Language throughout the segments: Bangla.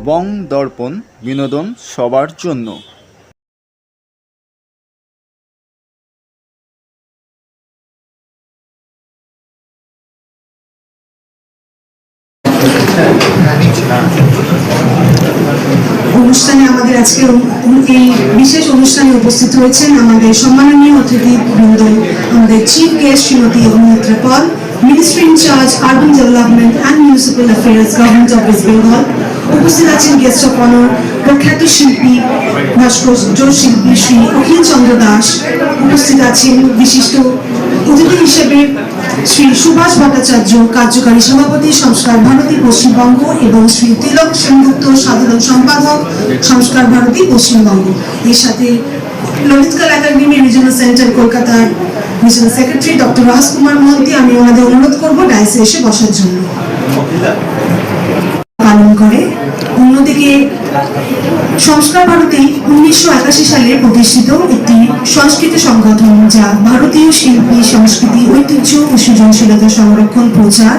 বং দর্পণ বিনোদন সবার জন্য। অনুষ্ঠানে আমাদের আজকে এই বিশেষ অনুষ্ঠানে উপস্থিত রয়েছেন আমাদের সম্মাননীয় অতিথিবৃন্দ, আমাদের chief guest Shrimati Agnimitra Paul, ministry in charge urban development and municipal affairs, government of West Bengal. উপস্থিত আছেন গেস্ট অফ অনার প্রখ্যাত শিল্পী ভাস্কর্য শিল্পী শ্রী অখিল চন্দ্র দাস। উপস্থিত আছেন বিশিষ্ট অতিথি হিসেবে শ্রী সুভাষ ভট্টাচার্য, কার্যকারী সভাপতি সংস্কার ভারতী পশ্চিমবঙ্গ, এবং শ্রী তিলক সেনগুপ্ত, সাধারণ সম্পাদক সংস্কার ভারতী পশ্চিমবঙ্গ। এর সাথে ললিত কলা একাডেমি রিজিওনাল সেন্টার কলকাতার মিশন সেক্রেটারি ডক্টর রাজকুমার মহন্তি। আমি ওনাদের অনুরোধ করবো ডায়াসে এসে বসার জন্য। পালন করে। অন্যদিকে সংস্কার ভারতী 1981 সালে প্রতিষ্ঠিত একটি সংস্কৃতি সংগঠন, যা ভারতীয় শিল্পী সংস্কৃতি ঐতিহ্য ও সৃজনশীলতা সংরক্ষণ, প্রচার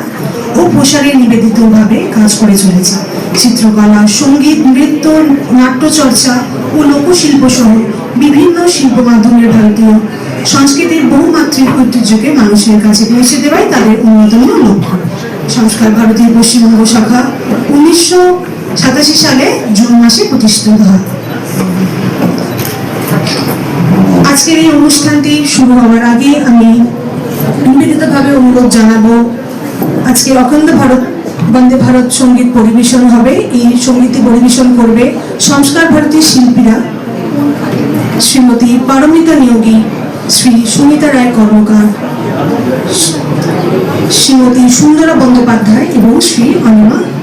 ও প্রসারে নিবেদিতভাবে কাজ করে চলেছে। চিত্রকলা, সঙ্গীত, নৃত্য, নাট্যচর্চা ও লোকশিল্প সহ বিভিন্ন শিল্প মাধ্যমের ভারতীয় সংস্কৃতির বহুমাত্রিক ঐতিহ্যকে মানুষের কাছে পৌঁছে দেওয়াই তাদের অন্যতম লক্ষ্য। সংস্কার ভারতীর পশ্চিমবঙ্গ শাখা 1987 সালে জুন মাসে প্রতিষ্ঠিত হয়। আজকের এই অনুষ্ঠানটি শুরু হওয়ার আগে আমি নিবেদিতভাবে অনুরোধ জানাবো, আজকে অখণ্ড ভারত বন্দে ভারত সঙ্গীত পরিবেশন হবে। এই সঙ্গীতটি পরিবেশন করবে সংস্কার ভারতীর শিল্পীরা শ্রীমতী পারমিতা নিয়োগী, শ্রী সুমিতা রায় কর্মকার, শ্রীমতী সুন্দরা বন্দ্যোপাধ্যায় এবং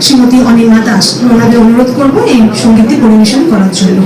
শ্রীমতী অনিমা দাস। ওনাদের অনুরোধ করবো এই সঙ্গীতটি পরিবেশন করার জন্য।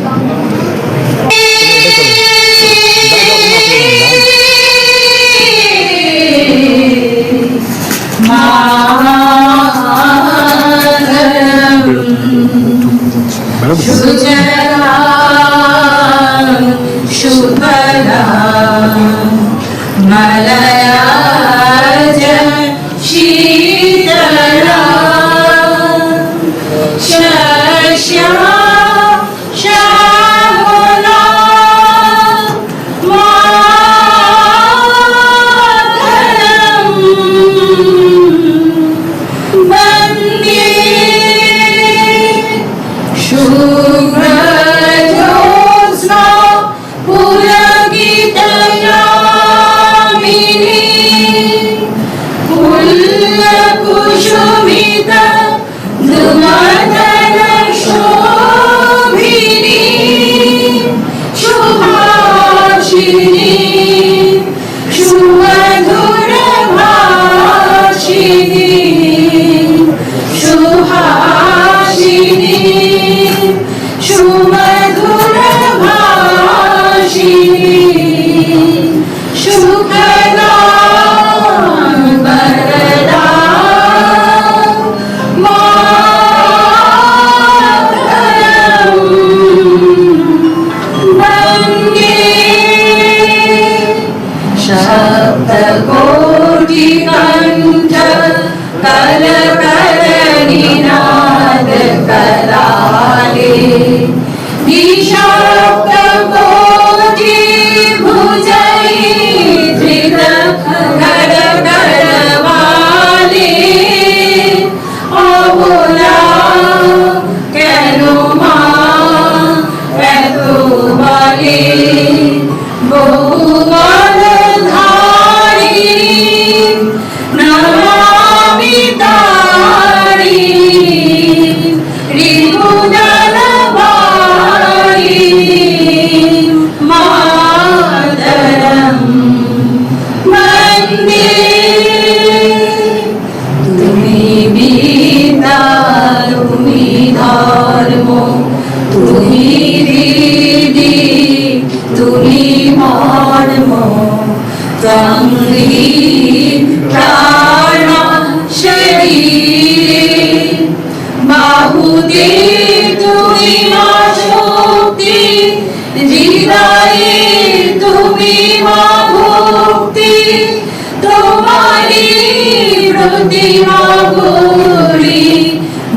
প্রতিমা গৌরী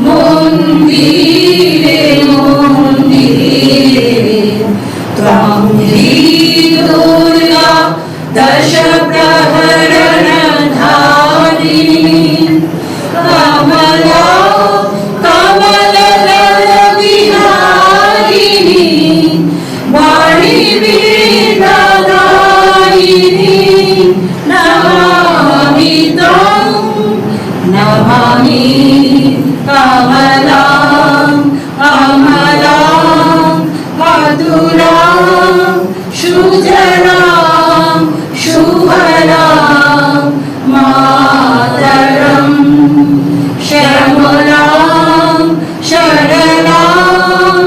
মন্দিরে दश प्रहरणधारिणी कमला कमलदलविहारिणी वाणीवीणादायिनी नमामि त्वां नमामि कमलां कमलां मधुरां सुजलां शुभलां मातरं श्यामलां शरणां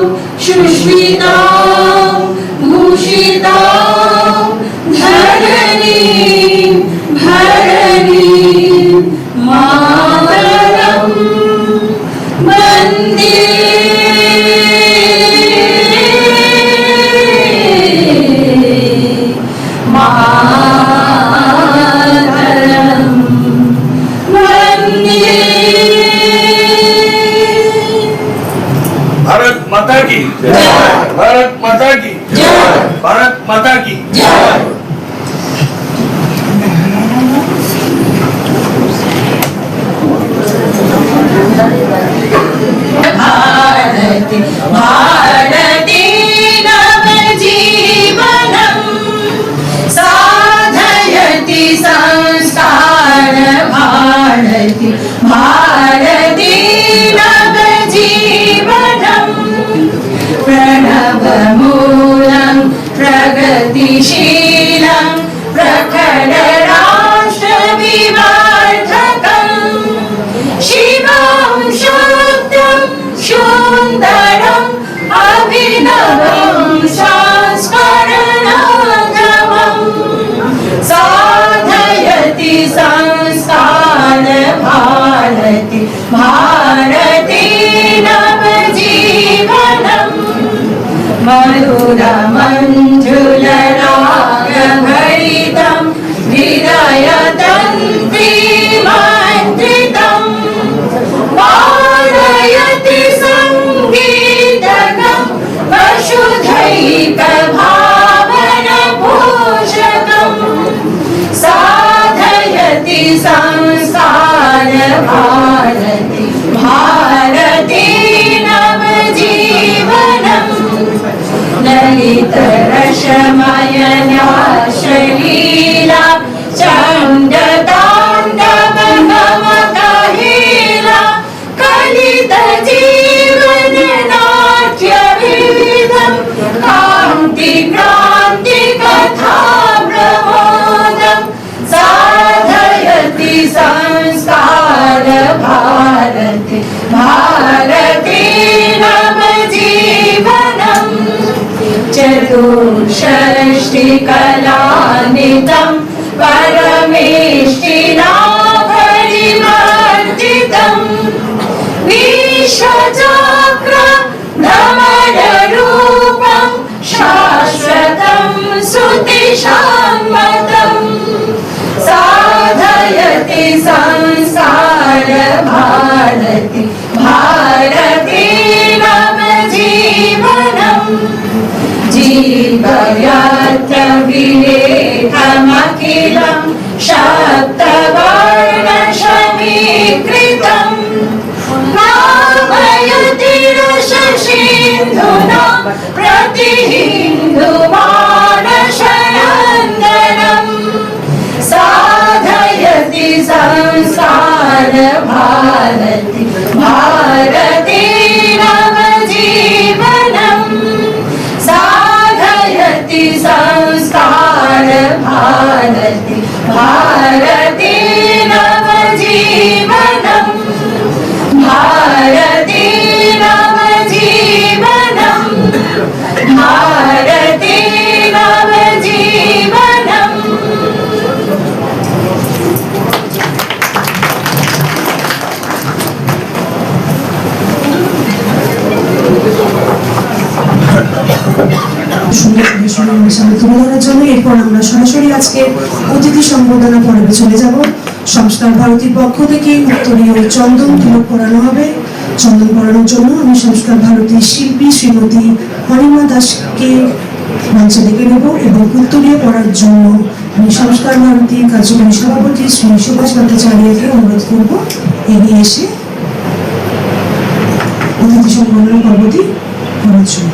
सुष्मितां भूषितां धरणीं भरणीं मातरं वन्दे मातरं वन्दे। भारत माता की जय, भारत माता की जय, भारत माता की जय। भारती भारती नवजीवनं साधयति संस्कार भारती भारती नवजीवनं प्रणवमूलं प्रगतिशीलं प्रखरराष्ट्रविवर्धकम् शिवं शुद्धं सुन्दरम् अभिनवं संस्करणोद्यमम् साधयति संस्कार भारती भारती नवजीवनम् मधुरमञ्जुलरागभरितं हृदयतन्त्रीमन्त्रितम् वारयति सङ्गीतकं वसुधैकभावनपोषकम् साधयति संस्कार भारती भारती नवजीवनम् ललितरसमयनाशलीला चण्डताण्डवनमकहीला कलितजीवननाट्यविविधं कान्तिक्रान्तिकथाप्रमोदं साधयति संस्कार भारती भारती नवजीवनम् चतुष्षष्टिकलानितं परमेष्टिना परिवर्तितं विश्वचक्र भ्रमररूपं शाश्वतं सुतिशान्मतं साधयति संस्कार भारती भारती नवजीवनम् जीवयत्र विलेखमखिलं सप्तवर्णसमीकृतं भावयति रससिन्धुना प्रतिहिन्दुमानसनन्दनं साधयति संस्कार भारती भारती नवजीवनम् साधयति संस्कार भारती भारती नवजीवनम् भारती नवजीवनम् भारती नवजीवनम्। সুন্দর পরিবেশনা আমাদের সামনে তুলে ধরার জন্য এরপর আমরা সরাসরি আজকে অতিথি সম্বোধনা পর্বে চলে যাব। সংস্কার ভারতীর পক্ষ থেকে উত্তরীয় চন্দন তিলক পরানো হবে। চন্দন পরানোর জন্য আমি সংস্কার ভারতীর শিল্পী শ্রীমতী অনিমা দাসকে মঞ্চে ডেকে নেব এবং উত্তরীয় পড়ার জন্য আমি সংস্কার ভারতী কার্যকরী সভাপতি শ্রী সুভাষ ভট্টাচার্যকে অনুরোধ করব এগিয়ে এসে অতিথি সম্মাননা পর্বটি করার জন্য।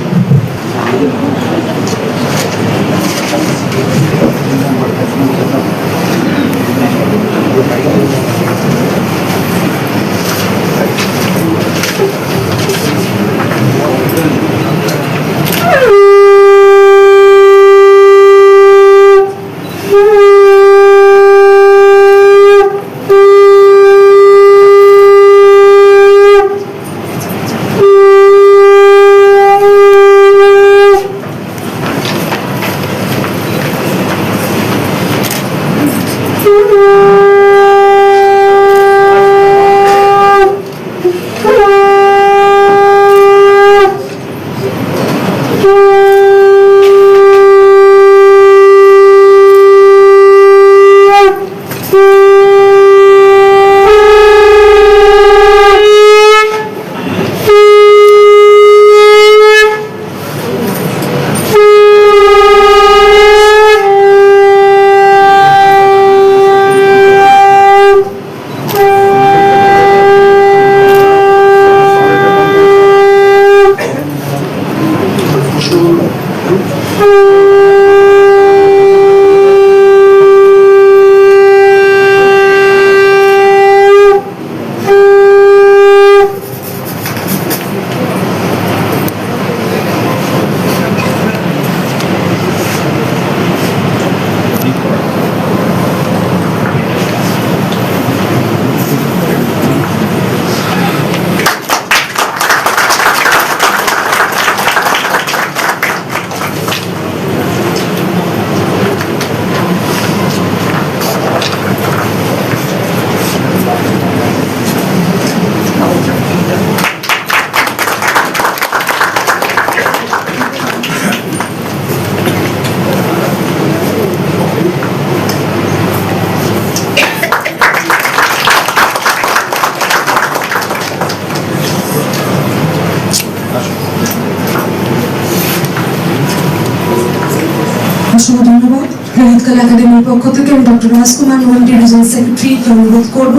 অসংখ্য ধন্যবাদ। ললিত কলা একাডেমির পক্ষ থেকে আমি ডক্টর রাজকুমার মোহনটি রিজন সেক্রেটারিকে অনুরোধ করব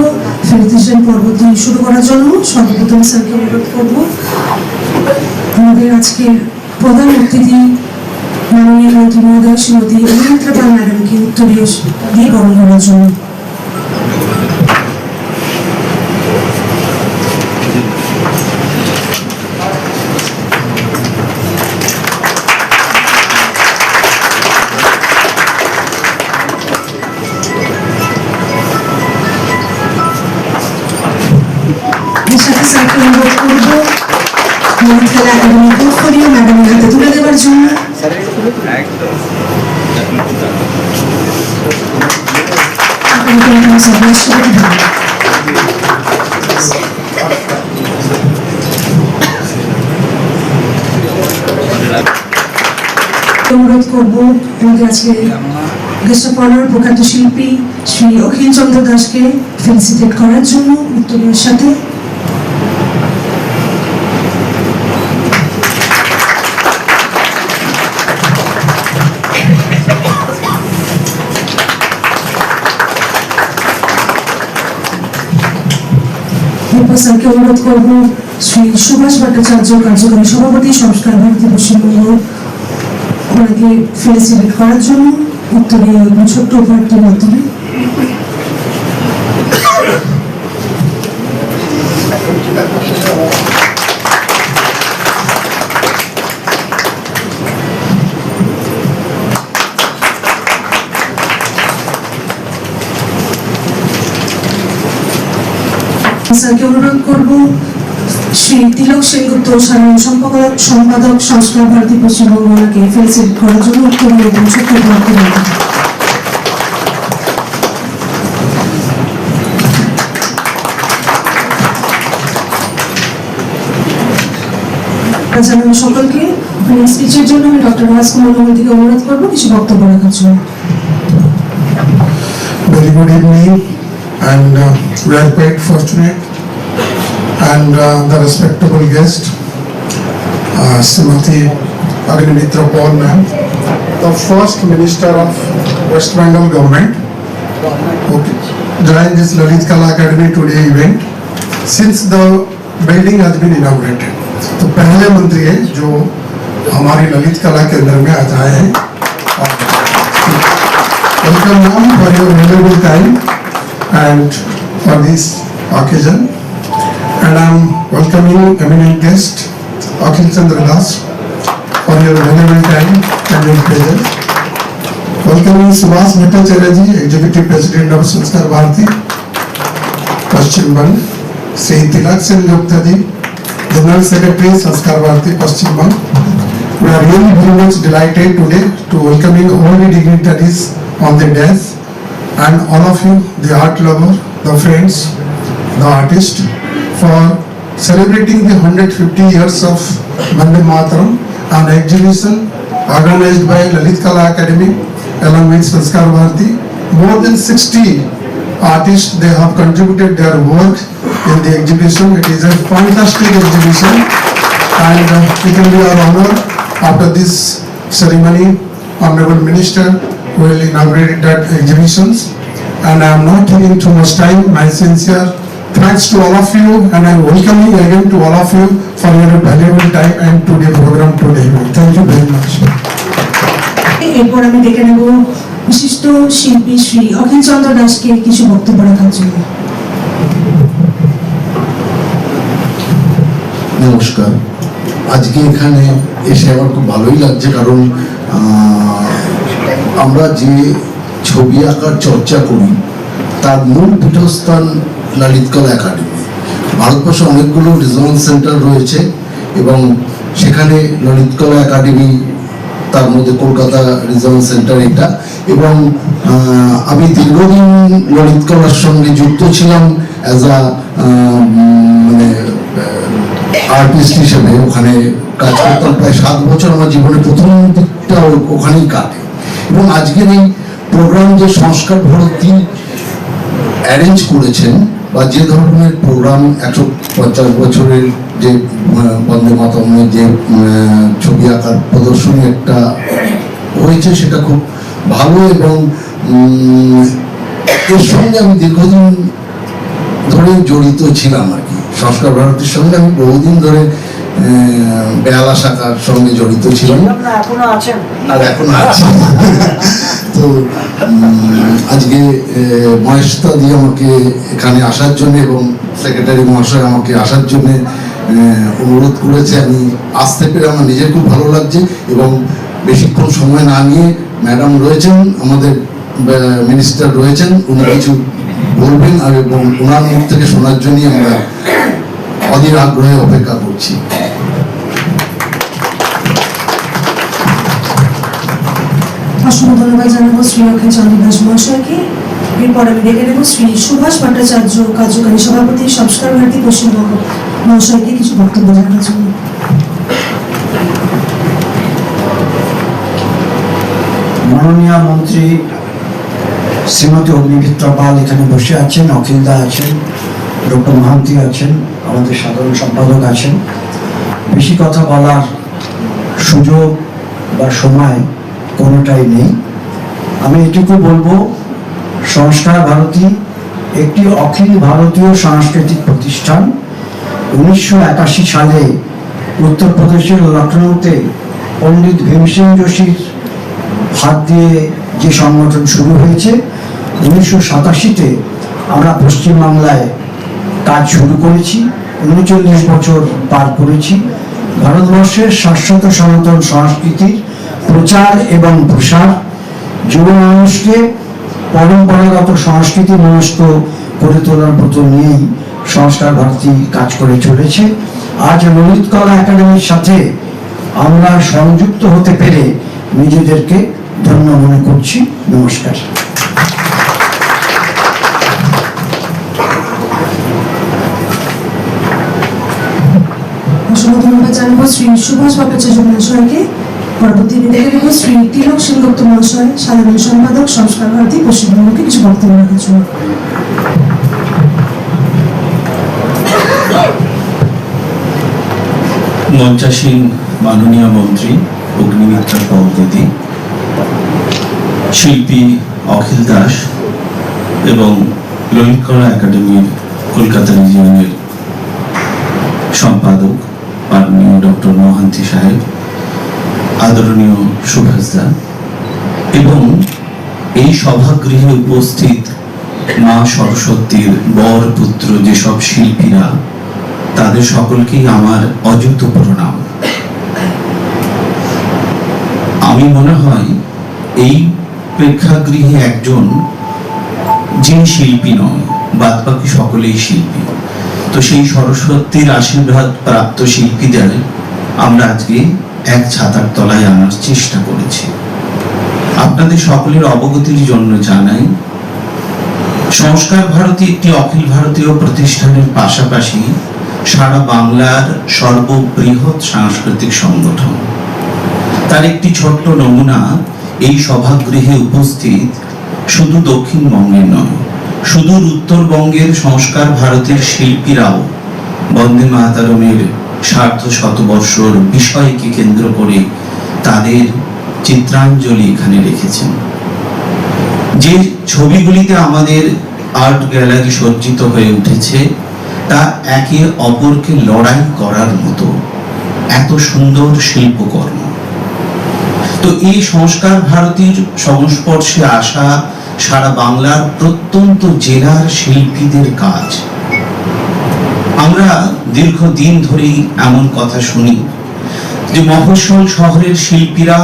ফেলিসিটেশন পর্বটি শুরু করার জন্য। সর্বপ্রথম স্যারকে অনুরোধ করব আমাদের আজকের প্রধান অতিথি মাননীয় মন্ত্রী মহোদয় শ্রীমতী অভিনেত্রা পাল ম্যাডামকে উত্তরীয় দিয়ে বরণ করার জন্য। স্যারকে অনুরোধ করব ললিত কলা একাডেমির পোর্টফোলিও ম্যাডামের হাতে তুলে দেওয়ার জন্য। অনুরোধ করব আমাদের আজকে গেস্ট অফ অনার প্রখ্যাত শিল্পী শ্রী অখিল চন্দ্র দাসকে ফেলিসিটেট করার জন্য উত্তরীয়ের সাথে। স্যারকে অনুরোধ করব শ্রী সুভাষ ভট্টাচার্য কার্যকরী সভাপতি সংস্কার ভারতী পশ্চিমবঙ্গ ওনাকে ফেলিসিটেট করার জন্য উত্তরীয় এবং ছোট্ট উপহারটির মাধ্যমে। স্যারকে অনুরোধ করব শ্রী তিলক সেনগুপ্ত সাধারণ সম্পাদক সংস্কার ভারতী পশ্চিমবঙ্গ ওনাকে ফেলিসিটেট করার জন্য উত্তরীয় এবং ছোট্ট উপহারটির মাধ্যমে। জানানো সকলকে স্পিচের জন্য আমি ডক্টর রাজকুমার মোহন্তিকে অনুরোধ করবো কিছু বক্তব্য রাখার জন্য। Very good evening, and we are quite fortunate, and the respectable guest, Srimati Agnimitra Paul ma'am, the first Minister of West Bengal government, okay, joined this Lalit Kala Academy today event since the building has been inaugurated. तो पहले मंत्री है जो हमारी ललित कला केंद्र में आज आए हैं. Welcome ma'am for your valuable time and for this occasion. And I am welcoming eminent guest Akhil Chandra Das for your valuable time and your presence. Welcoming Subhas Bhattacharya ji, Executive President of Sanskar Bharati, Paschim Bang. Sri Tilak Sen Gupta ji, General Secretary Sanskar Bharati, Paschim Bang. We are really very much delighted today to welcoming all the dignitaries on the dais and all of you, the art lover, the friends, the artists, for celebrating the 150 years of Vande Mataram, an exhibition organized by Lalit Kala Academy along with Sanskar Bharati. More than 60 artists, they have contributed their work in the exhibition. It is a fantastic exhibition and it will be our honor after this ceremony, Honorable Minister will inaugurate that exhibitions, and I am not taking too much time. My sincere thanks to all of you, and I am welcoming again to all of you for your valuable time and to the program today. Thank you very much. এরপর আমি ডেকে নেব বিশিষ্ট শিল্পী শ্রী অখিল চন্দ্র দাসকে কিছু বক্তব্য রাখার জন্য। নমস্কার। আজকে এখানে এসে আমার খুব ভালোই লাগছে, কারণ আমরা যে ছবি আঁকার চর্চা করি তার মূল পীঠস্থান ললিত কলা একাডেমি। ভারতবর্ষে অনেকগুলো রিজনাল সেন্টার রয়েছে এবং সেখানে ললিত কলা একাডেমি, তার মধ্যে কলকাতা রিজনাল সেন্টার এটা। এবং আমি দীর্ঘদিন ললিত কলার সঙ্গে যুক্ত ছিলাম অ্যাজ আ মানে আর্টিস্ট হিসেবে। ওখানে কাজ করতাম প্রায় 7 বছর। আমার জীবনের প্রথম দিকটা ওখানেই কাটে। এবং আজকের এই প্রোগ্রাম যে সংস্কার ভারতী অ্যারেঞ্জ করেছেন, বা যে ধরনের প্রোগ্রাম 150 বছরের যে বন্দে মাতরমের যে ছবি আঁকার প্রদর্শনী একটা হয়েছে, সেটা খুব ভালো। এবং এর সঙ্গে আমি দীর্ঘদিন ধরে জড়িত ছিলাম আর কি। সংস্কার ভারতীর সঙ্গে আমি বহুদিন ধরে বেহালা শাখার সঙ্গে জড়িত ছিলাম আর এখনো আছি। তো আজকে মহেশতা দিয়ে আমাকে এখানে আসার জন্য এবং সেক্রেটারি মহাশয় আমাকে আসার জন্য অনুরোধ করেছে। আমি আসতে পেরে আমার নিজের খুব ভালো লাগছে। এবং বেশিক্ষণ সময় না নিয়ে ম্যাডাম রয়েছেন, আমাদের মিনিস্টার রয়েছেন, উনি কিছু বলবেন আর এবং ওনার মুখ থেকে শোনার জন্যই আমরা অধীর আগ্রহে অপেক্ষা করছি। অসংখ্য ধন্যবাদ জানাবো শ্রী অখিল চন্দ্র দাস মহাশয়কে। এরপর আমি ডেকে নেব শ্রী সুভাষ ভট্টাচার্য, কার্যকারী সভাপতি, সংস্কার ভারতী পশ্চিমবঙ্গ মহাশয়কে কিছু বক্তব্য জানার জন্য। মাননীয় মন্ত্রী শ্রীমতী অগ্নিমিত্রা পাল এখানে বসে আছেন, অখিলদা আছেন, ডক্টর মহান্তি আছেন, আমাদের সাধারণ সম্পাদক আছেন। বেশি কথা বলার সুযোগ বা সময় কোনোটাই নেই। আমি এটুকু বলবো, সংস্কার ভারতী একটি অখিল ভারতীয় সাংস্কৃতিক প্রতিষ্ঠান। 1981 সালে উত্তরপ্রদেশের লখনৌতে পণ্ডিত ভীমসেন যোশীর হাত দিয়ে যে সংগঠন শুরু হয়েছে, 1987-তে আমরা পশ্চিমবাংলায় কাজ শুরু করেছি। 39 বছর পার করেছি। ভারতবর্ষের শাশ্বত সনাতন সংস্কৃতির প্রচার এবং প্রসার, যুব মানুষকে পরম্পরাগত সংস্কৃতি মনস্ক করে তোলার ব্রত নিয়েই সংস্কার ভারতী কাজ করে চলেছে। আজ ললিত কলা একাডেমির সাথে আমরা সংযুক্ত হতে পেরে নিজেদেরকে ধন্য মনে করছি। নমস্কার। অসংখ্য ধন্যবাদ জানাবো শ্রী সুভাষ ভট্টাচার্য মহাশয়কে। পরবর্তী ডেকে নেব শ্রী তিলক সেনগুপ্ত মহাশয়, সাধারণ সম্পাদক, সংস্কার ভারতী পশ্চিমবঙ্গকে কিছু বক্তব্য রাখার জন্য। মঞ্চাসীন মাননীয় মন্ত্রী, অগ্নিমিত্রা পল দিদি, শিল্পী অখিল দাস এবং ললিত কলা একাডেমির কলকাতা রিজিয়নের সম্পাদক মাননীয় ডক্টর মহান্তি সাহেব, আদরণীয় সুভাষ দা এবং এই সভাগৃহে উপস্থিত মা সরস্বতীর বর পুত্র যেসব শিল্পীরা, তাদের সকলকেই আমার অযুত প্রণাম। আমি মনে হয় এই প্রেক্ষাগৃহে একজন যিনি শিল্পী নয়, বাদ বাকি সকলেই শিল্পী। তো সেই সরস্বতীর আশীর্বাদ প্রাপ্ত শিল্পীদের আমরা আজকে এক ছাতার তলায় আনার চেষ্টা করেছি। আপনাদের সকলের অবগতির জন্য জানাই, সংস্কার ভারতী একটি অখিল ভারতীয় প্রতিষ্ঠানের পাশাপাশি সারা বাংলার সর্ববৃহৎ সাংস্কৃতিক সংগঠন। তার একটি ছোট্ট নমুনা এই সভাগৃহে উপস্থিত শুধু দক্ষিণবঙ্গের নয়, সুদূর উত্তরবঙ্গের সংস্কার ভারতের শিল্পীরাও বন্দে মাতরমের সার্ধ শতবর্ষর বিষয়কে কেন্দ্র করে তাদের চিত্রাঞ্জলি এখানে রেখেছেন। যে ছবিগুলিতে আমাদের আর্ট গ্যালারি সজ্জিত হয়ে উঠেছে তা একে অপরকে লড়াই করার মতো, এত সুন্দর শিল্পকর্ম। তো এই সংস্কার ভারতীর সংস্পর্শে আসা সারা বাংলার প্রত্যন্ত জেলার শিল্পীদের কাজ। আমরা দীর্ঘদিন ধরেই এমন কথা শুনি যে মফস্বল শহরের শিল্পীরা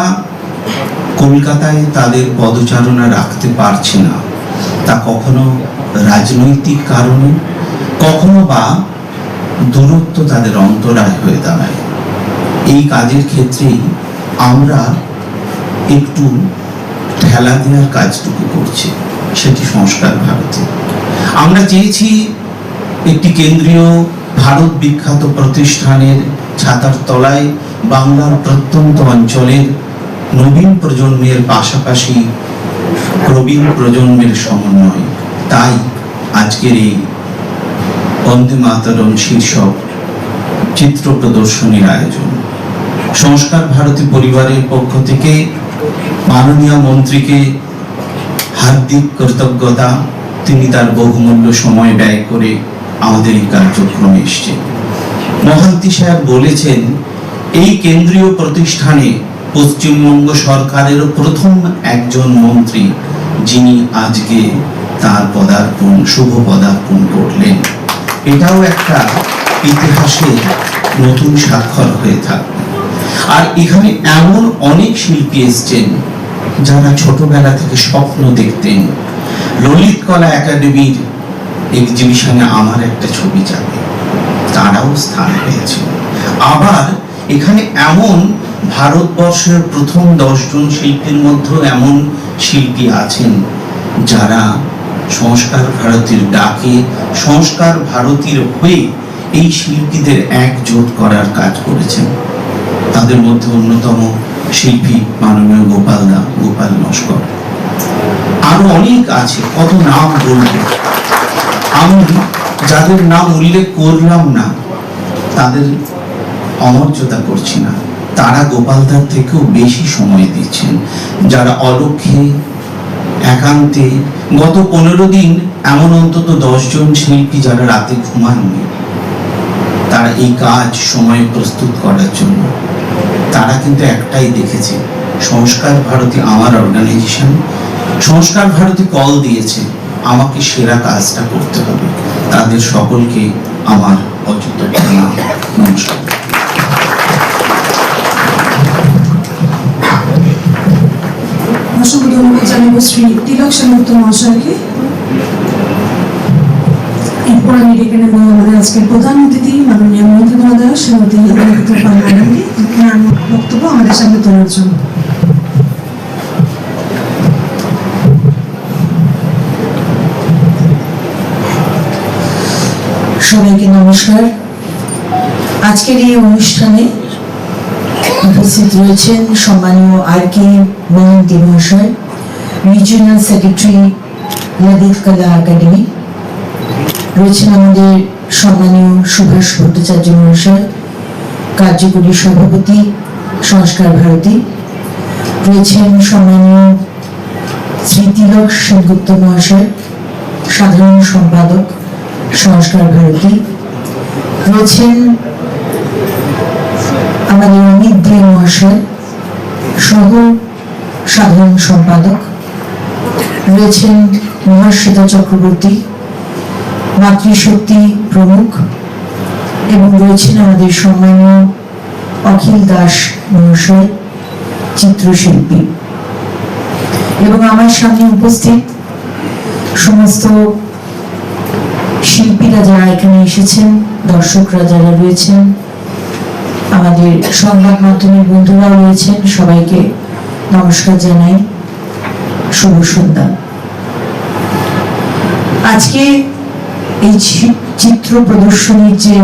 কলকাতায় তাদের পদচারণা রাখতে পারছে না। তা কখনো রাজনৈতিক কারণে, কখনো বা দূরত্ব তাদের অন্তরায় হয়ে দাঁড়ায়। এই কাজের ক্ষেত্রেই আমরা একটু ঠেলা দেওয়ার কাজটুকু করছি, সেটি সংস্কার ভারতী। আমরা চেয়েছি একটি কেন্দ্রীয় ভারত বিখ্যাত প্রতিষ্ঠানের ছাতার তলায় বাংলার প্রত্যন্ত অঞ্চলের নবীন প্রজন্মের পাশাপাশি প্রবীণ প্রজন্মের সমন্বয়। তাই আজকের এই বন্দে মাতরম শীর্ষক চিত্র প্রদর্শনীর আয়োজন। সংস্কার ভারতী পরিবারের পক্ষ থেকে মাননীয় মন্ত্রীকে হার্দিক কৃতজ্ঞতা। তিনি তার বহুমূল্য সময় ব্যয় করে আমাদের এই কার্যক্রমে এসেছেন। মহান্তি সাহেব বলেছেন, এই কেন্দ্রীয় প্রতিষ্ঠানে পশ্চিমবঙ্গ সরকারের প্রথম একজন মন্ত্রী যিনি আজকে তার শুভ পদার্পণ করলেন। এটাও একটা ইতিহাসের নতুন স্বাক্ষর হয়ে থাকবে। আর এখানে এমন অনেক শিল্পী এসছেন যারা ছোটবেলা থেকে স্বপ্ন দেখতেন ললিত কলা একাডেমির এক্সিবিশনে আমার একটা ছবি যাবে, তারাও স্থান পেয়েছে। আবার এখানে এমন ভারতবর্ষের প্রথম 10 জন শিল্পীর মধ্যে এমন শিল্পী আছেন যারা সংস্কার ভারতীর ডাকে, সংস্কার ভারতীর হয়ে এই শিল্পীদের একজোট করার কাজ করেছেন। তাদের মধ্যে অন্যতম শিল্পী মাননীয় গোপাল নস্কর। আরো অনেক আছে, কত নাম বলবো। আমি যাদের নাম উল্লেখ করলাম না তাদের অমর্যাদা করছি না, তারা গোপালদার থেকেও বেশি সময় দিচ্ছেন। যারা অলক্ষ্যে একান্তে গত 15 দিন এমন অন্তত 10 জন শিল্পী যারা রাতে ঘুমাননি, তারা এই কাজ সময়ে প্রস্তুত করার জন্য তারা কিন্তু একটাই দেখেছে, সংস্কার ভারতী আমার অর্গানাইজেশন, সংস্কার ভারতী কল দিয়েছে, আমাকে সেরা কাজটা করতে হবে। তাদের সকলকে আমার অযুত প্রণাম, নমস্কার। অসংখ্য ধন্যবাদ জানাবো শ্রী তিলক সেনগুপ্ত মহাশয়কে। এরপর আমি ডেকে নেব আমাদের আজকের প্রধান অতিথি মাননীয় মন্ত্রী মহোদয় শ্রীমতী অগ্নিমিত্রা পাল ম্যাডামকে তার বক্তব্য আমাদের সামনে তোলার জন্য। সবাইকে নমস্কার। আজকের এই অনুষ্ঠানে উপস্থিত রয়েছেন সম্মানীয় আর.কে. মহান্তি মহাশয়, রিজিওনাল সেক্রেটারি ললিত কলা একাডেমি, রয়েছেন আমাদের সম্মানীয় সুভাষ ভট্টাচার্য মহাশয়, কার্যকরী সভাপতি সংস্কার ভারতী, রয়েছেন সম্মানীয় শ্রী তিলক সেনগুপ্ত মহাশয়, সাধারণ সম্পাদক সংস্কার ভারতী, রয়েছেন আমাদের অমিত দে মহাশয়, সহ সাধারণ সম্পাদক, রয়েছেন মহাশ্বেতা চক্রবর্তী, মাতৃশক্তি প্রমুখ, এবং রয়েছেন আমাদের সম্মানীয় অখিল দাস মহাশয়, চিত্রশিল্পী। এবং আমার সামনে উপস্থিত সমস্ত শিল্পীরা যারা এখানে এসেছেন, দর্শকরা যারা রয়েছেন, আমাদের সংবাদ মাধ্যমের বন্ধুরাও রয়েছেন, সবাইকে নমস্কার জানাই, শুভ সন্ধ্যা। আজকে এই চিত্র প্রদর্শনীর যে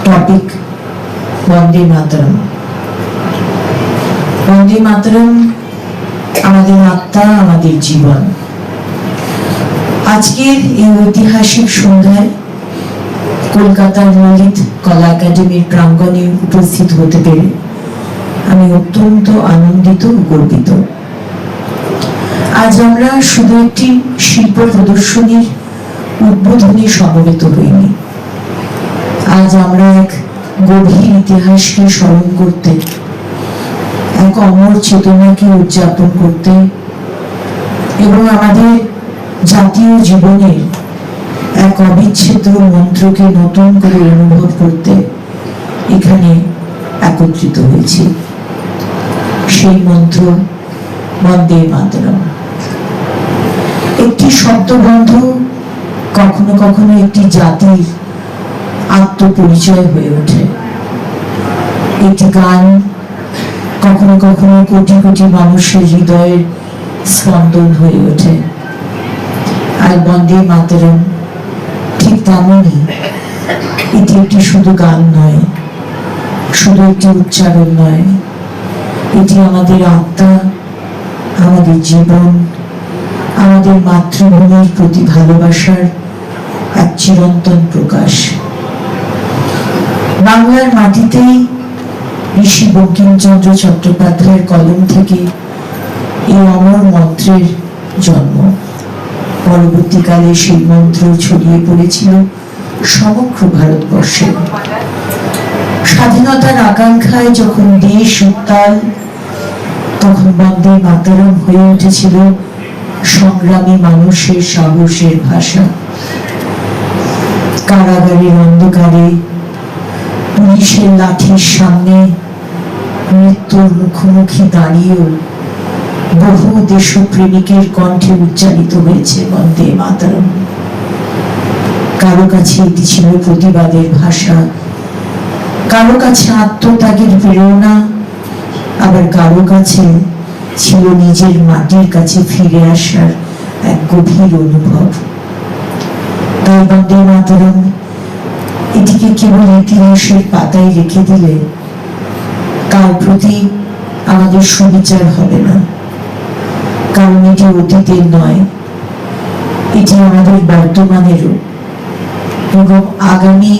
টপিক বন্দে মাতরম, বন্দে মাতরম আমাদের আত্মা, আমাদের জীবন। আজকের এই ঐতিহাসিক সন্ধ্যায় কলকাতার ললিত কলা একাডেমির প্রাঙ্গণে উপস্থিত হতে পেরে আমি অত্যন্ত আনন্দিত ও গর্বিত। আজ আমরা শুধু একটি শিল্প প্রদর্শনীর উদ্বোধনে সমবেত হইনি, আজ আমরা এক গভীর ইতিহাসকে স্মরণ করতে, এক অমর চেতনাকে উদযাপন করতে এবং আমাদের জাতীয় জীবনের এক অবিচ্ছেদ্য মন্ত্রকে নতুন করে অনুভব করতে এখানে একত্রিত হয়েছি। সেই মন্ত্র বন্দে মাতরম। একটি শব্দবন্ধ কখনো কখনো একটি জাতির আত্মপরিচয় হয়ে ওঠে। একটি গান কখনো কখনো কোটি কোটি মানুষের হৃদয়ের স্পন্দন হয়ে ওঠে। আর বন্দে মাতরম ঠিক তেমনই, এটি একটি শুধু গান নয়, শুধু একটি উচ্চারণ নয়, এটি আমাদের আত্মা, আমাদের জীবন, আমাদের মাতৃভূমির প্রতি ভালোবাসার এক চিরন্তন প্রকাশ। বাংলার মাটিতেই ঋষি বঙ্কিমচন্দ্র চট্টোপাধ্যায়ের কলম থেকে এই অমর মন্ত্রের জন্ম। পরবর্তীকালে সেই মন্ত্র ছড়িয়ে পড়েছিল সমগ্র ভারতবর্ষে। স্বাধীনতার আকাঙ্ক্ষায় যখন দেশ উত্তাল, তখন বন্দে মাতরম হয়ে উঠেছিল সংগ্রামী মানুষের সাহসের ভাষা। কারাগারের অন্ধকারে পুলিশের লাঠির সামনে মৃত্যুর মুখোমুখি দাঁড়িয়েও বহু দেশপ্রেমিকের কণ্ঠে উচ্চারিত হয়েছে বন্দে মাতরম। কারো কাছে এটি ছিল প্রতিবাদের ভাষা, কারো কাছে আত্মত্যাগের প্রেরণা, আবার কারো কাছে ছিল নিজের মাটির কাছে ফিরে আসার এক গভীর অনুভব। তাই বন্দে মাতরম এটিকে কেবল ইতিহাসের পাতায় রেখে দিলে তার প্রতি আমাদের সুবিচার হবে না, কারণ এটি অতীতের নয়, এটি আমাদের বর্তমানেরও এবং আগামী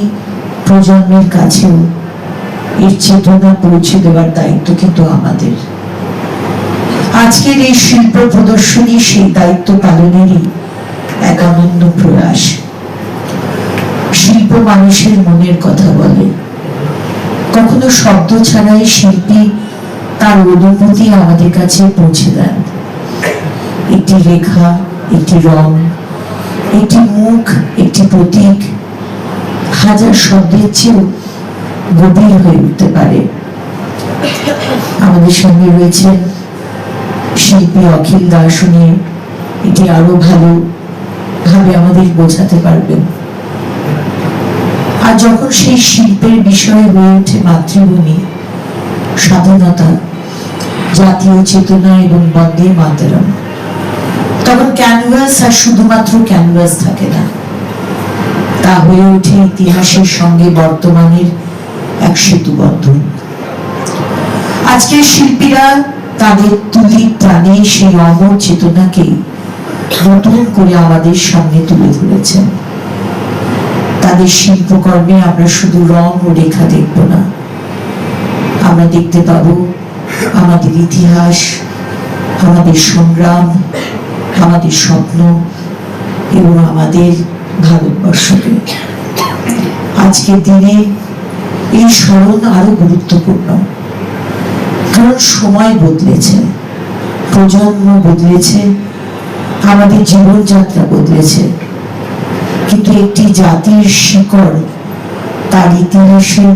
প্রজন্মের কাছেও এর চেতনা পৌঁছে দেওয়ার দায়িত্ব কিন্তু আমাদের। আজকের এই শিল্প প্রদর্শনী সেই দায়িত্ব পালনেরই এক আনন্দ প্রয়াস। শিল্প মানুষের মনের কথা বলে, কখনো শব্দ ছাড়াই শিল্পী তার অনুভূতি আমাদের কাছে পৌঁছে দেন। একটি রেখা, একটি রং, একটি মুখ, একটি প্রতীক হাজার শব্দের চেয়েও গভীর হয়ে উঠতে পারে। আমাদের সঙ্গে রয়েছেন শিল্পী অখিল দাস, উনি এটি আরো ভালোভাবে আমাদের বোঝাতে পারবেন। আর যখন সেই শিল্পের বিষয় হয়ে ওঠে মাতৃভূমি, স্বাধীনতা, জাতীয় চেতনা এবং বন্দে মাতরম, তখন ক্যানভাস আর শুধুমাত্র ক্যানভাস থাকে না, তা হয়ে ওঠে ইতিহাসের সঙ্গে বর্তমানের এক সেতু বন্ধন। আজকের শিল্পীরা তাদের তুলির প্রাণে সেই অমর চেতনাকে নতুন করে আমাদের সামনে তুলে ধরেছেন। তাদের শিল্পকর্মে আমরা শুধু রং ও রেখা দেখব না, আমরা দেখতে পাব আমাদের ইতিহাস, আমাদের সংগ্রাম, আমাদের স্বপ্ন এবং আমাদের ভারতবর্ষকে। আজকের দিনে এই স্মরণ আরো গুরুত্বপূর্ণ, কারণ সময় বদলেছে, প্রজন্ম বদলেছে, আমাদের জীবনযাত্রা বদলেছে, কিন্তু একটি জাতির শিকড় তার ইতিহাসে,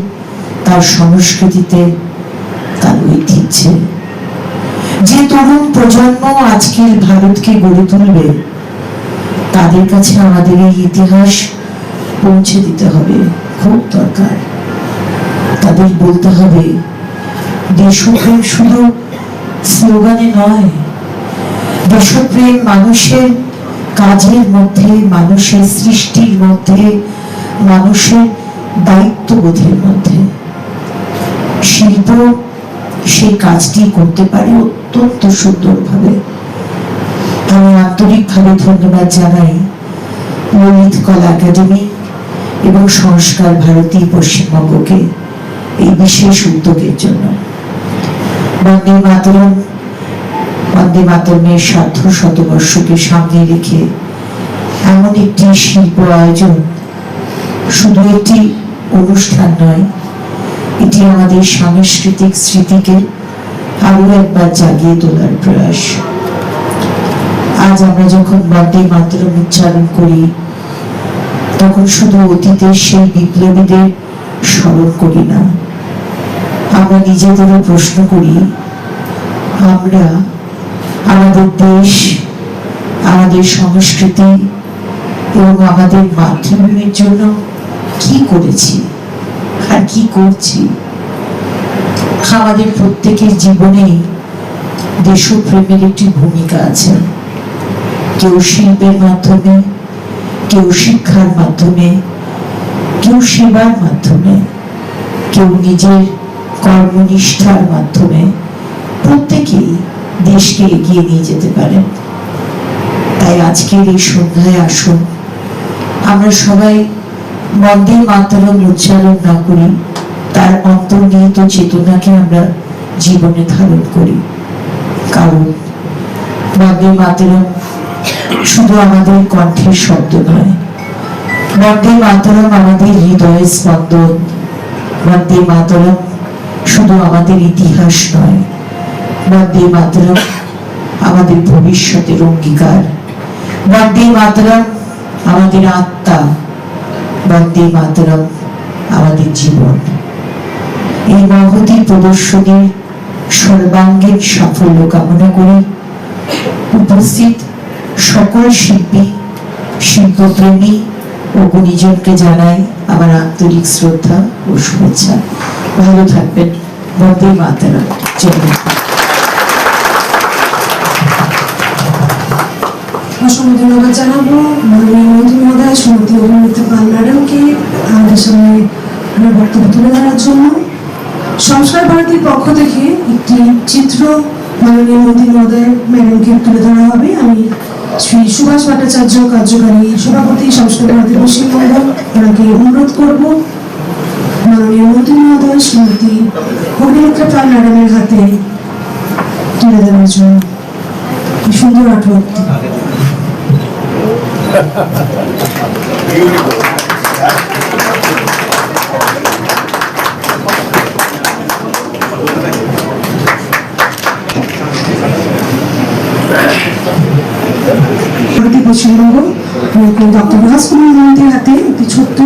তার সংস্কৃতিতে, তার ঐতিহ্যে। যে তরুণ প্রজন্ম আজকের ভারতকে গড়ে তুলবে, তাদের কাছে আমাদের এই ইতিহাস পৌঁছে দিতে হবে, খুব দরকার। তাদের বলতে হবে দেশপ্রেম শুধু স্লোগানে নয়, দেশপ্রেম মানুষের কাজের মধ্যে, মানুষের সৃষ্টির মধ্যে, মানুষের দায়িত্ববোধের মধ্যে। শিল্প সেই কাজটি করতে পারে অত্যন্ত সুন্দরভাবে। আমি আন্তরিকভাবে ধন্যবাদ জানাই ললিত কলা একাডেমি এবং সংস্কার ভারতী পশ্চিমবঙ্গকে এই বিশেষ উদ্যোগের জন্য। বন্দে মাতরম, বন্দে মাতরমের সার্ধ শতবর্ষকে সামনে রেখে এমন একটি শিল্প আয়োজন শুধু একটি অনুষ্ঠান নয়, এটি আমাদের সাংস্কৃতিক স্মৃতিকে আরো একবার জাগিয়ে তোলার প্রয়াস। আজ আমরা যখন বন্দে মাতরম উচ্চারণ করি, তখন শুধু অতীতের সেই বিপ্লবীদের স্মরণ করি না, আমরা নিজেদেরও প্রশ্ন করি, আমরা আমাদের দেশ, আমাদের সংস্কৃতি এবং আমাদের মাতৃভূমির জন্য কি করেছি আর কি করছি। আমাদের প্রত্যেকের জীবনেই দেশপ্রেমের একটি ভূমিকা আছে। কেউ শিল্পের মাধ্যমে, কেউ শিক্ষার মাধ্যমে, কেউ সেবার মাধ্যমে, কেউ নিজের কর্মনিষ্ঠার মাধ্যমে। প্রত্যেকেই দেশকে এগিয়ে নিয়ে যেতে পারেন। তাই আজকের এই সন্ধ্যায় আসুন আমরা সবাই বন্দে মাতরম উচ্চারণ না করি, তার অন্তর্নিহিত চেতনাকে আমরা জীবনে ধারণ করি। কারণ বন্দে মাতরম শুধু আমাদের কণ্ঠের শব্দ নয়, বন্দে মাতরম আমাদের হৃদয়ের স্পন্দন। বন্দে মাতরম শুধু আমাদের ইতিহাস নয়, বন্দে মাতরম আমাদের ভবিষ্যতের অঙ্গীকার। বন্দে মাতরম আমাদের আত্মা, বন্দে মাতরম আমাদের জীবন। এই মহতী প্রদর্শনীর সর্বাঙ্গীন সাফল্য কামনা করি। উপস্থিত সকল শিল্পী, শিল্পপ্রেমী ও গুণীজনকে জানাই আমার আন্তরিক শ্রদ্ধা ও শুভেচ্ছা। ভালো থাকবেন। বন্দে মাতরম। জয় হিন্দ। অসংখ্য ধন্যবাদ জানাবো মাননীয় মন্ত্রী মহোদয় শ্রীমতী অভিনেত্রী পাল ম্যাডামকে আমাদের সামনে বক্তব্য তুলে ধরার জন্য। সংস্কার ভারতীর পক্ষ থেকে একটি চিত্র মাননীয় মন্ত্রী মহোদয় ম্যাডামকে তুলে ধরা হবে। আমি শ্রী সুভাষ ভট্টাচার্য, কার্যকারী সভাপতি সংস্কার ভারতী পশ্চিমবঙ্গ, ওনাকে অনুরোধ করব মাননীয় মন্ত্রী মহোদয় শ্রীমতী অভিনেত্রী পাল ম্যাডামের হাতে তুলে দেওয়ার জন্য। সুন্দর আর্টওয়ার্ক। পশ্চিমবঙ্গ ডক্টর রাজকুমার মন্ত্রীর হাতে একটি ছোট্ট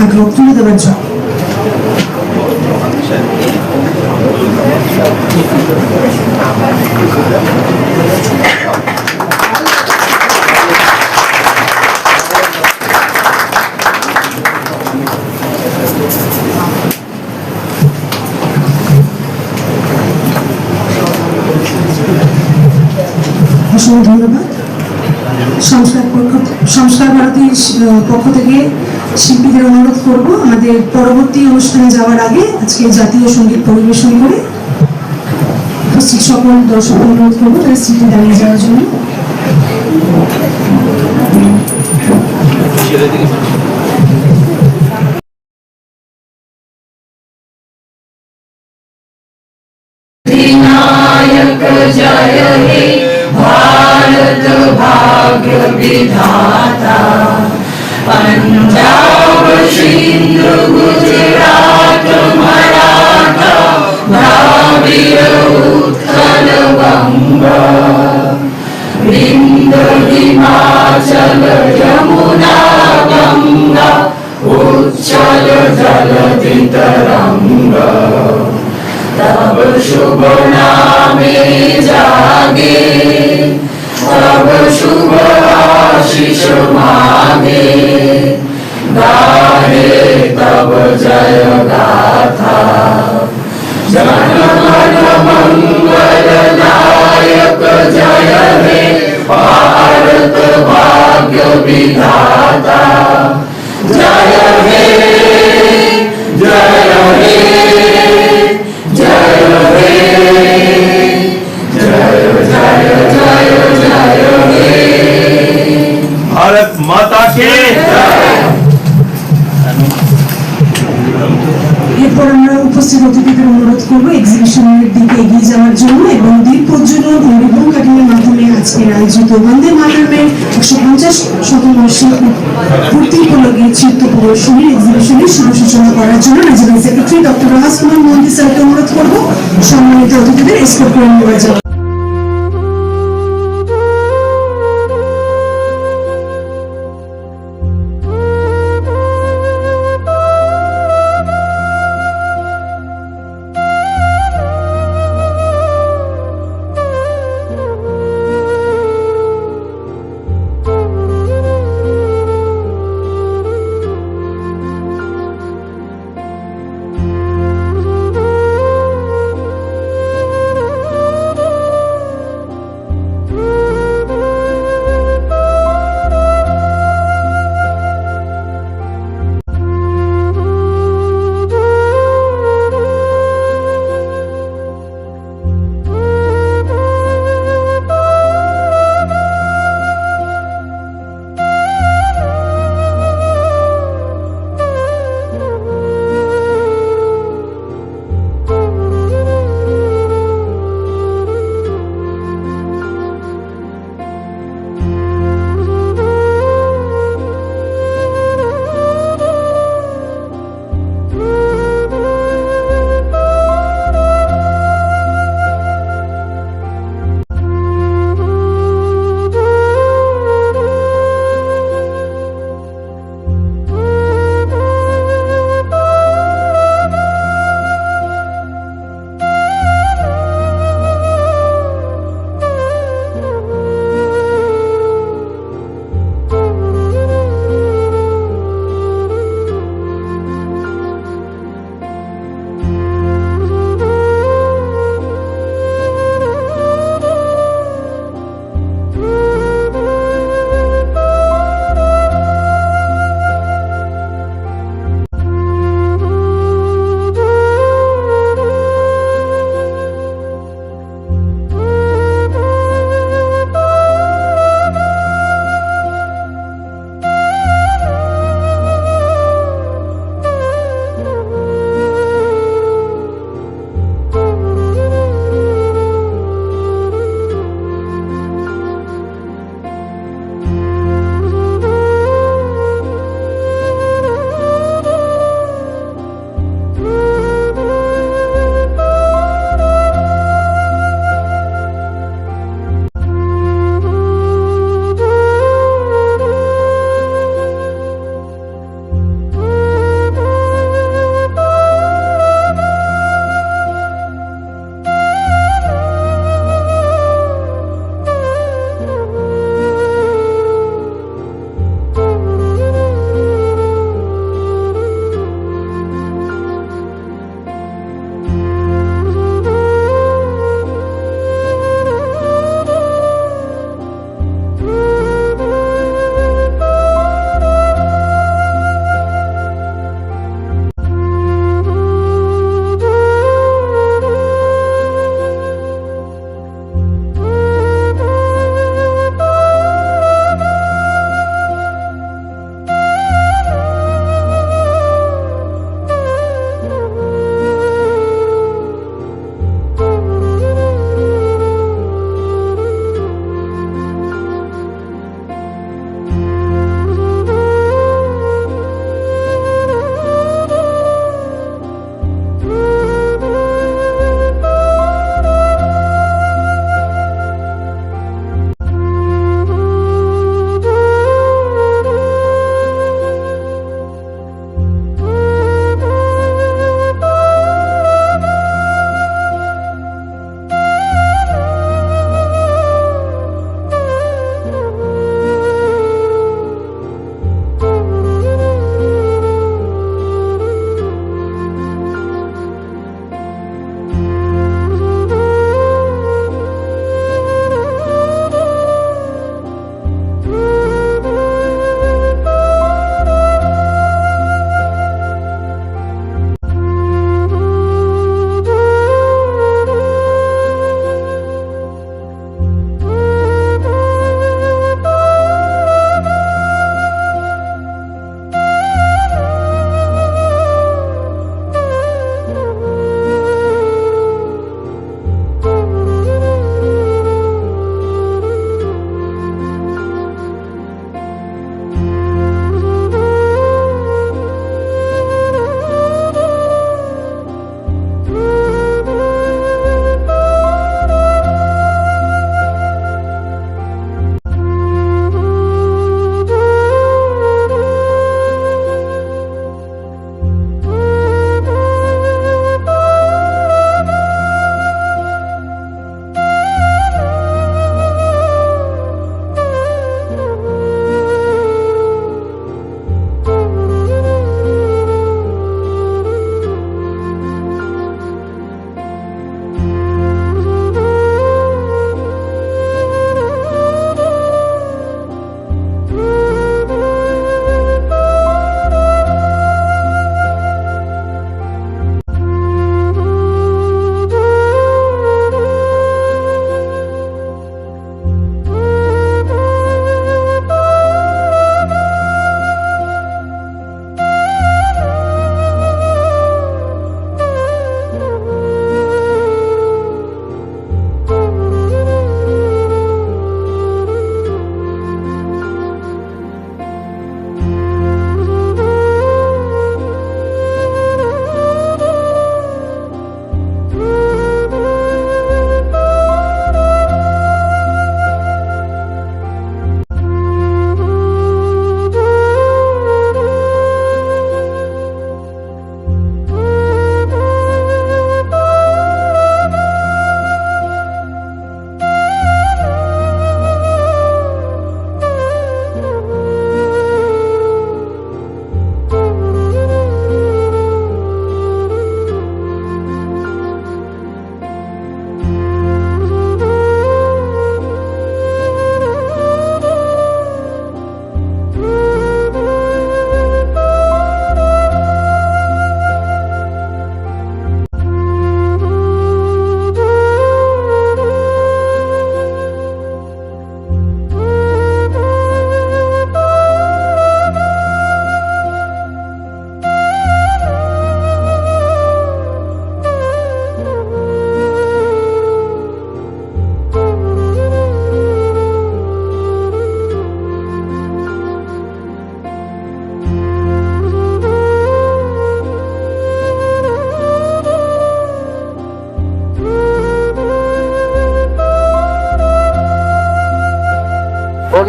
আগ্রহ তুলে দেওয়ার জন্য। অসংখ্য ধন্যবাদ। সংস্কার ভারতীর পক্ষ থেকে শিল্পীদের অনুরোধ করব আমাদের পরবর্তী অনুষ্ঠানে যাওয়ার আগে আজকে জাতীয় সঙ্গীত পরিবেশন করে উপস্থিত সকল দর্শক অনুরোধ করবো তাদের সিটে দাঁড়িয়ে যাওয়ার জন্য। विधाता पंजाब सिंधु गुजरात मराठा द्राविड़ उत्कल बंगा विंध्य हिमाचल यमुना गंगा उच्चल जलधि तरंगा तब शुभ नामे जागे तब शुभ आशीष मांगे गाहे तब जय गाथा जन गण मंगल नायक जय हे भारत भाग्य विधाता जय हे जय हे जय हे जय जय जय जय हे भारत माता के এরপর আমরা উপস্থিত অতিথিদের অনুরোধ করব এক্সিবিশনের দিকে এগিয়ে যাওয়ার জন্য এবং দ্বীপ প্রজ্বলন ও রিবন কাটিংয়ের মাধ্যমে আজকের আয়োজিত বন্দে মাতরমের 150তম পূর্তি উপলক্ষে চিত্র প্রদর্শনীর এক্সিবিশনের শুভ সূচনা করার জন্য রিজিওনাল সেক্রেটারি ডক্টর রাহাস কুমার মন্দির স্যারকে অনুরোধ করব সম্মানিত অতিথিদের এসকর্ট করে নেওয়ার জন্য।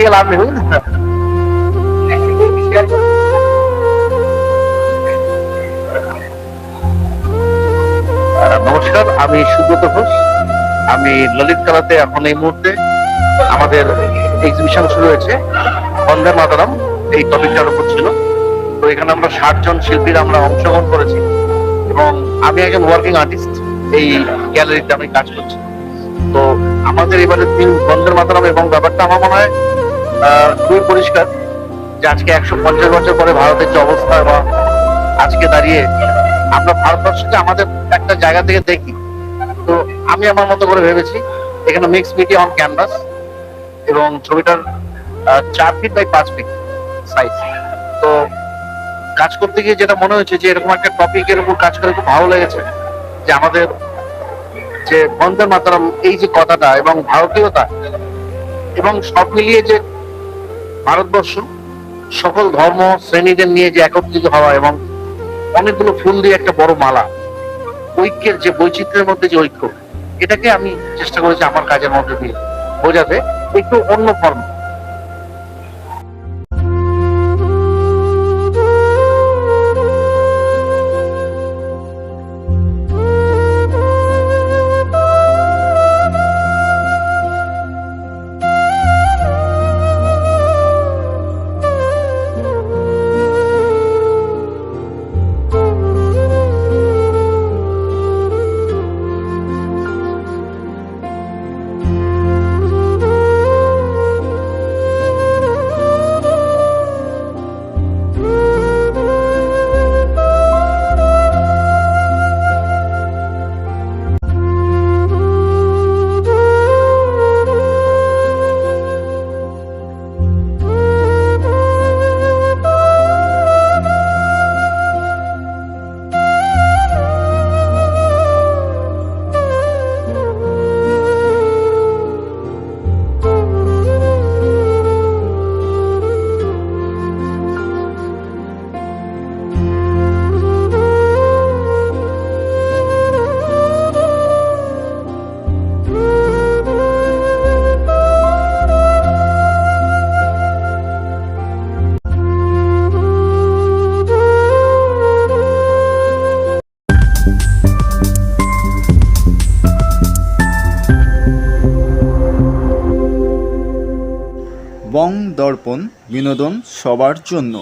নিয়ে লাভ নেই, বুঝলেন? নমস্কার, আমি সুব্রত ঘোষ। আমি ললিত কলাতে এখন এই মুহূর্তে আমাদের এক্সিবিশন শুরু হয়েছে, বন্দে মাতরম এই টপিকটার উপর ছিল। তো এখানে আমরা 60 জন শিল্পীরা আমরা অংশগ্রহণ করেছি এবং আমি একজন ওয়ার্কিং আর্টিস্ট, এই গ্যালারিতে আমি কাজ করছি। তো আমাদের এবারে থিম বন্দে মাতরম এবং ব্যাপারটা আমার মনে হয় খুবই পরিষ্কার যে আজকে 150 বছর পরে ভারতের যে অবস্থা বা আজকে দাঁড়িয়ে আমরা ভারতবর্ষকে আমাদের একটা জায়গা থেকে দেখি। তো আমি আমার মতো করে ভেবেছি এখানে মিক্স মিডিয়া অন ক্যানভাস এবং ছবিটার 4 ফিট বাই 5 ফিট সাইজ। তো কাজ করতে গিয়ে যেটা মনে হচ্ছে যে এরকম একটা টপিকের উপর কাজ করে খুব ভালো লেগেছে যে আমাদের যে বন্দে মাতরম এই যে কথাটা এবং ভারতীয়তা এবং সব মিলিয়ে যে ভারতবর্ষ সকল ধর্ম শ্রেণীদের নিয়ে যে একত্রিত হওয়া এবং অনেকগুলো ফুল দিয়ে একটা বড় মালা, ঐক্যের যে বৈচিত্র্যের মধ্যে যে ঐক্য, এটাকে আমি চেষ্টা করেছি আমার কাজের মধ্যে দিয়ে বোঝাতে একটু অন্য ফর্ম। বং দর্পণ, বিনোদন সবার জন্য।